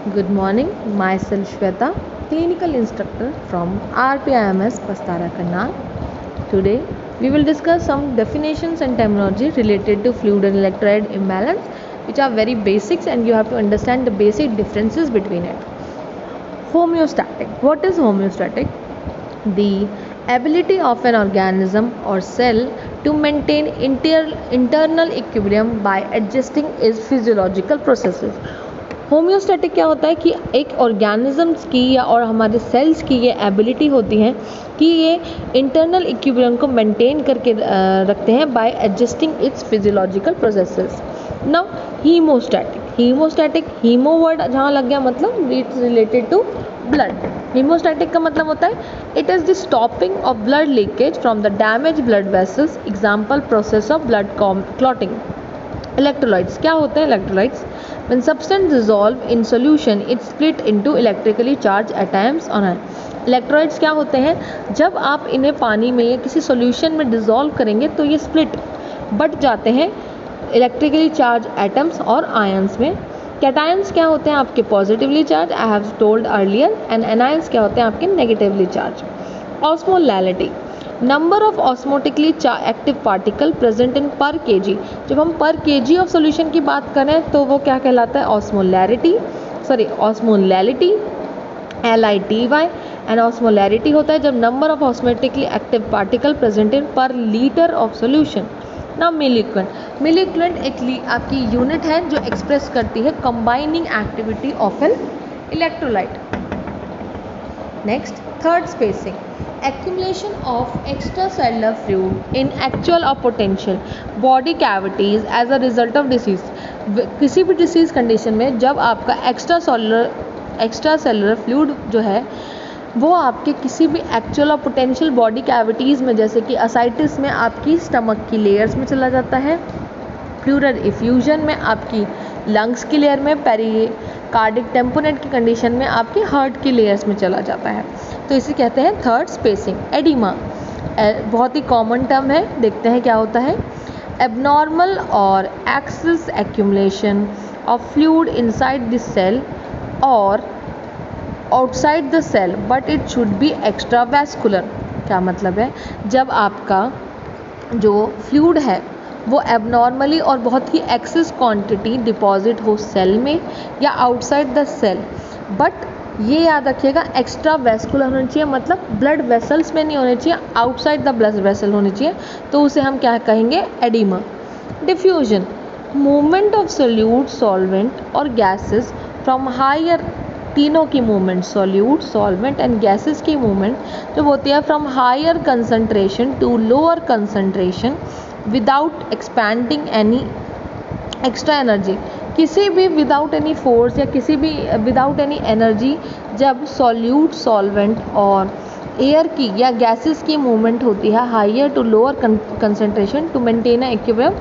Good morning, myself Shweta, clinical instructor from RPIMS Pastara Karnal. Today we will discuss some definitions and terminology related to fluid and electrolyte imbalance, which are very basics and you have to understand the basic differences between it. Homeostatic. What is homeostatic? The ability of an organism or cell to maintain internal equilibrium by adjusting its physiological processes. Homeostatic क्या होता है कि एक organisms की या और हमारे sales की ये एबिलिटी होती है कि ये इंटरनल इक्विलिब्रियम को मेंटेन करके रखते हैं by adjusting its physiological processes. Now haemostatic haemo word जहाँ लग गया मतलब it's related to blood. Haemostatic का मतलब होता है it is the stopping of blood leakage from the damage blood vessels. Example process of blood clotting. Electrolytes क्या होते हैं? Electrolytes when substance dissolve in solution it split into electrically charged atoms on ion. Electrolytes क्या होते हैं? जब आप इन्हें पानी में या किसी सॉल्यूशन में डिसॉल्व करेंगे तो ये स्प्लिट बट जाते हैं इलेक्ट्रिकली चार्ज एटम्स और आयंस में. कैटायंस क्या होते हैं? आपके positively charge, I have told earlier. And anions क्या होते हैं? आपके negatively charge. Osmolality, number of osmotically active particle present in पर केजी. जब हम पर केजी ऑफ सॉल्यूशन की बात करें तो वो क्या कहलाता है? ऑस्मोलैरिटी. LITY. एंड ऑस्मोलैरिटी होता है जब number of osmotically active particle present in पर लीटर ऑफ सॉल्यूशन. ना मिलीक्वेंट एक आपकी यूनिट है जो एक्सप्रेस करती है combining activity of an electrolyte. Next, third, spacing. Accumulation of extracellular fluid in actual or potential body cavities as a result of disease. किसी भी डिसीज कंडीशन में जब आपका एक्स्ट्रा फ्लूइड जो है वो आपके किसी भी एक्चुअल और पोटेंशियल बॉडी कैविटीज़ में, जैसे कि असाइटिस में आपकी स्टमक की लेयर्स में चला जाता है, प्लूरल इफ्यूजन में आपकी लंग्स की लेयर में, पेरिकार्डिक टेम्पोनेट की कंडीशन में आपके हार्ट की लेयर्स में चला जाता है. तो इसे कहते हैं थर्ड, स्पेसिंग. एडिमा बहुत ही कॉमन टर्म है. देखते हैं क्या होता है. एबनॉर्मल और excess accumulation of fluid inside the cell और outside the cell but it should be extravascular. क्या मतलब है? जब आपका जो फ्लूइड है वो एबनॉर्मली और बहुत ही एक्सेस क्वांटिटी डिपॉजिट हो सेल में या आउटसाइड द सेल, बट ये याद रखिएगा एक्स्ट्रा वेस्कुलर होना चाहिए, मतलब ब्लड वेसल्स में नहीं होने चाहिए, आउटसाइड द ब्लड वेसल होनी चाहिए. तो उसे हम क्या कहेंगे? Oedema. Diffusion, movement of solute, solvent और गैसेस फ्रॉम हायर, तीनों की movement, solute, solvent and gases की मूवमेंट जब होती है from higher concentration to lower concentration without expanding any extra energy. किसी भी विदाउट एनी फोर्स या किसी भी विदाउट एनी एनर्जी जब सॉल्यूट, सॉल्वेंट और एयर की या गैसेस की मूवमेंट होती है higher to lower concentration to maintain equilibrium,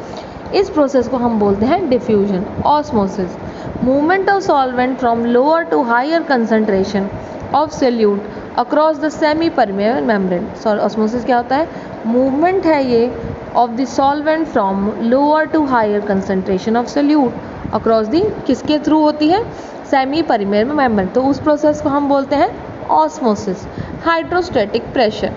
इस प्रोसेस को हम बोलते हैं diffusion. Osmosis, movement of solvent from lower to higher concentration of solute across the semi permeable membrane. Osmosis क्या होता है? मूवमेंट है ये of the solvent from lower to higher concentration of solute across the, किसके through होती है? Semi permeable membrane. तो उस प्रोसेस को हम बोलते हैं osmosis. Hydrostatic pressure,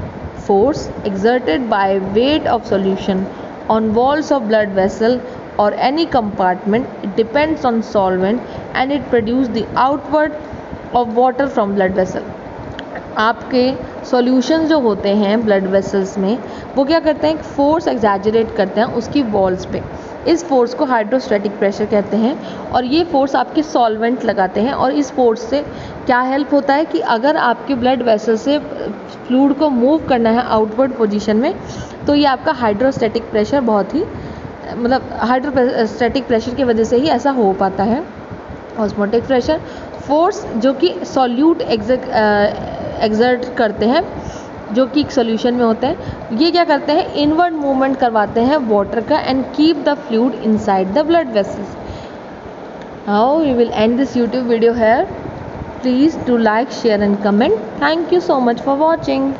force exerted by weight of solution on walls of blood vessel or any compartment. It depends on solvent and it produce the outward of water from blood vessel. आपके solution जो होते हैं blood vessels में वो क्या करते हैं? Force exaggerate करते हैं उसकी वॉल्स पे. इस फोर्स को हाइड्रोस्टैटिक प्रेशर कहते हैं और ये फोर्स आपके सॉल्वेंट लगाते हैं. और इस फोर्स से क्या हेल्प होता है कि अगर आपके ब्लड वेसल से फ्लूइड को मूव करना है आउटवर्ड पोजीशन में तो ये आपका हाइड्रोस्टैटिक प्रेशर बहुत ही मतलब हाइड्रोस्टैटिक प्रेशर की वजह से ही ऐसा हो पाता है. ऑस्मोटिक प्रेशर, फोर्स जो कि सॉल्यूट एक्सर्ट करते हैं जो कि एक सोल्यूशन में होते हैं, ये क्या करते हैं? इनवर्ड मूवमेंट करवाते हैं वाटर का and keep the fluid inside the blood vessels. Now we will end this YouTube video here. Please do like, share and comment. Thank you so much for watching.